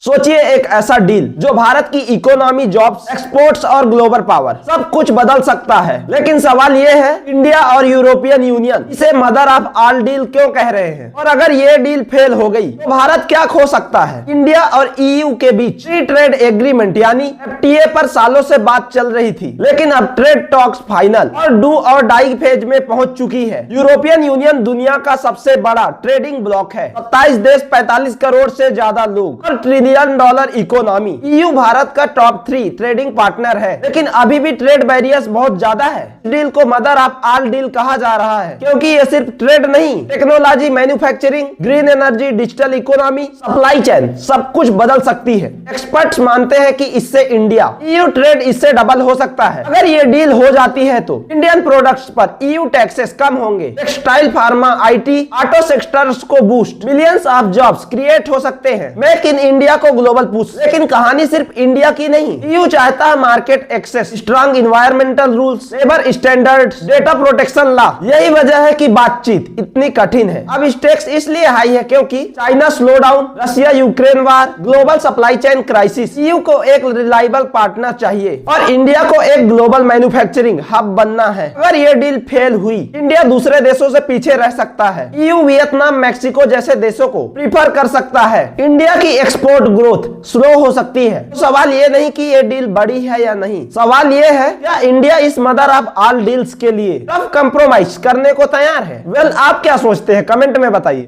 सोचिए एक ऐसा डील जो भारत की इकोनॉमी, जॉब्स, एक्सपोर्ट्स और ग्लोबल पावर सब कुछ बदल सकता है। लेकिन सवाल ये है, इंडिया और यूरोपियन यूनियन इसे मदर ऑफ ऑल डील क्यों कह रहे हैं? और अगर ये डील फेल हो गई तो भारत क्या खो सकता है? इंडिया और ईयू के बीच फ्री ट्रेड एग्रीमेंट यानी एफटीए पर सालों से बात चल रही थी, लेकिन अब ट्रेड टॉक्स फाइनल और डू और डाई फेज में पहुंच चुकी है। यूरोपियन यूनियन दुनिया का सबसे बड़ा ट्रेडिंग ब्लॉक है, 27 देश, 45 करोड़ से ज्यादा लोग और trillion dollar economy. EU Bharat का टॉप 3 ट्रेडिंग पार्टनर है, लेकिन अभी भी ट्रेड बैरियर्स बहुत ज्यादा है। डील को मदर ऑफ ऑल डील कहा जा रहा है क्योंकि ये सिर्फ ट्रेड नहीं, technology, manufacturing, green energy, digital economy, supply chain सब कुछ बदल सकती है। एक्सपर्ट्स मानते हैं कि इससे इंडिया ईयू ट्रेड इससे डबल हो सकता है। अगर ये डील हो जाती है तो इंडियन प्रोडक्ट्स पर ईयू टैक्सेस कम होंगे, textile, pharma, IT, auto sectors को boost, millions of jobs create हो सकते हैं। मेक इन इंडिया को ग्लोबल पुश। लेकिन कहानी सिर्फ इंडिया की नहीं, ईयू चाहता है market access, strong environmental rules, labour standards, data protection law. यही वजह है कि बातचीत इतनी कठिन है। अब स्टेक्स इसलिए हाई है क्योंकि China slow down, Russia Ukraine वार, global supply chain crisis. EU को एक रिलायबल पार्टनर चाहिए और इंडिया को एक ग्लोबल मैन्युफैक्चरिंग हब बनना है। अगर ये डील फेल हुई, इंडिया दूसरे देशों से पीछे रह सकता है। ईयू वियतनाम, मैक्सिको जैसे देशों को प्रीफर कर सकता है। इंडिया की एक्सपोर्ट ग्रोथ स्लो हो सकती है। तो सवाल ये नहीं कि ये डील बड़ी है या नहीं, सवाल ये है क्या इंडिया इस मदर ऑफ ऑल डील्स के लिए टफ कंप्रोमाइज करने को तैयार है? वेल, आप क्या सोचते हैं? कमेंट में बताइए।